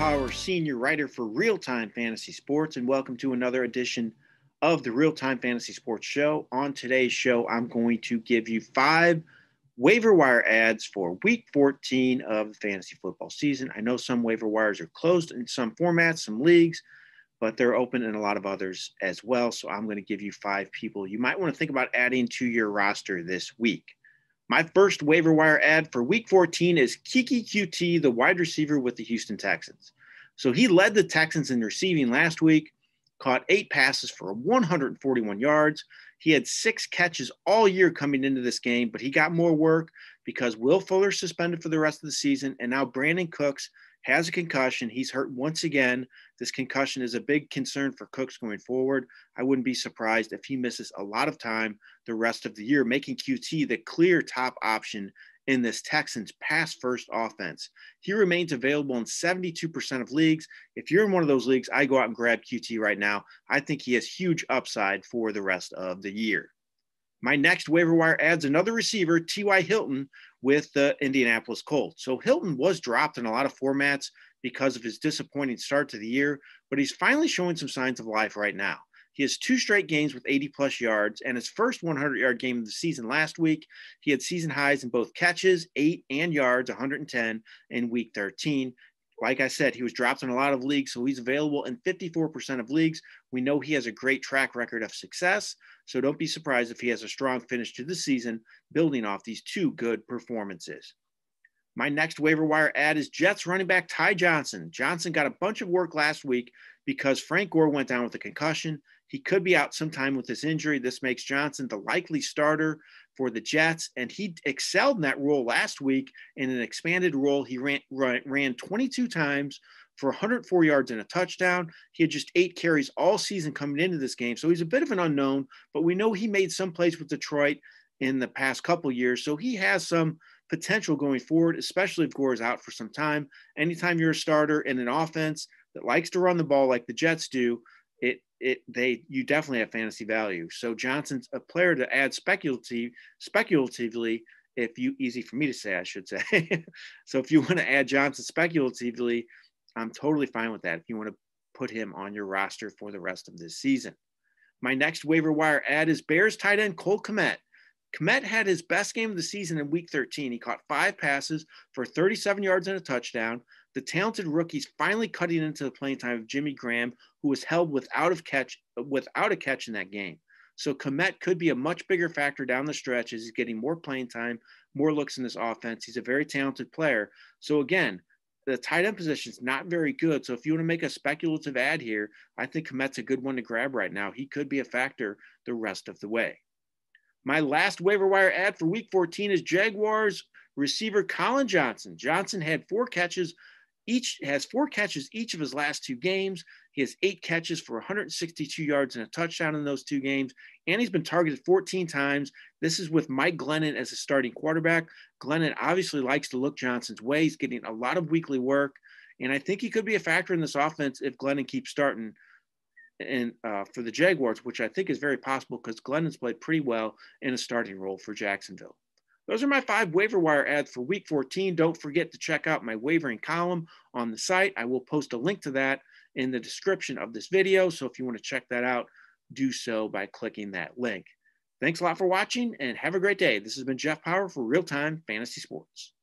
Paur, senior writer for RealTime Fantasy Sports, and welcome to another edition of the RealTime Fantasy Sports Show. On today's show, I'm going to give you 5 waiver wire ads for Week 14 of the fantasy football season. I know some waiver wires are closed in some formats, some leagues, but they're open in a lot of others as well. So I'm going to give you 5 people you might want to think about adding to your roster this week. My first waiver wire ad for Week 14 is Keke Coutee, the wide receiver with the Houston Texans. So he led the Texans in receiving last week, caught 8 passes for 141 yards. He had 6 catches all year coming into this game, but he got more work because Will Fuller suspended for the rest of the season, and now Brandon Cooks has a concussion. He's hurt once again. This concussion is a big concern for Cooks going forward. I wouldn't be surprised if he misses a lot of time the rest of the year, making Coutee the clear top option in this Texans pass-first offense. He remains available in 72% of leagues. If you're in one of those leagues, I go out and grab Coutee right now. I think he has huge upside for the rest of the year. My next waiver wire adds another receiver, T.Y. Hilton, with the Indianapolis Colts. So Hilton was dropped in a lot of formats because of his disappointing start to the year, but he's finally showing some signs of life right now. He has 2 straight games with 80-plus yards, and his first 100-yard game of the season last week, he had season highs in both catches, 8, and yards, 110, in Week 13. Like I said, he was dropped in a lot of leagues, so he's available in 54% of leagues. We know he has a great track record of success, so don't be surprised if he has a strong finish to the season, building off these 2 good performances. My next waiver wire ad is Jets running back Ty Johnson. Johnson got a bunch of work last week because Frank Gore went down with a concussion. He could be out sometime with this injury. This makes Johnson the likely starter for the Jets, and he excelled in that role last week in an expanded role. He ran 22 times for 104 yards and a touchdown. He had just 8 carries all season coming into this game, so he's a bit of an unknown, but we know he made some plays with Detroit in the past couple years, so he has some potential going forward, especially if Gore is out for some time. Anytime you're a starter in an offense that likes to run the ball like the Jets do, you definitely have fantasy value. So Johnson's a player to add speculatively, easy for me to say, I should say. So if you want to add Johnson speculatively, I'm totally fine with that if you want to put him on your roster for the rest of this season. My next waiver wire ad is Bears tight end Cole Kmet. Kmet had his best game of the season in Week 13. He caught 5 passes for 37 yards and a touchdown. The talented rookie's finally cutting into the playing time of Jimmy Graham, who was held without a catch in that game. So Kmet could be a much bigger factor down the stretch as he's getting more playing time, more looks in this offense. He's a very talented player. So again, the tight end position is not very good. So if you want to make a speculative ad here, I think Kmet's a good one to grab right now. He could be a factor the rest of the way. My last waiver wire ad for Week 14 is Jaguars receiver Collin Johnson. Johnson had 4 catches each of his last 2 games. He has 8 catches for 162 yards and a touchdown in those 2 games, and he's been targeted 14 times. This is with Mike Glennon as a starting quarterback. Glennon obviously likes to look Johnson's way. He's getting a lot of weekly work, and I think he could be a factor in this offense if Glennon keeps starting and for the Jaguars, which I think is very possible because Glennon's played pretty well in a starting role for Jacksonville. Those are my 5 waiver wire ads for Week 14. Don't forget to check out my wavering column on the site. I will post a link to that in the description of this video. So if you want to check that out, do so by clicking that link. Thanks a lot for watching and have a great day. This has been Jeff Paur for RealTime Fantasy Sports.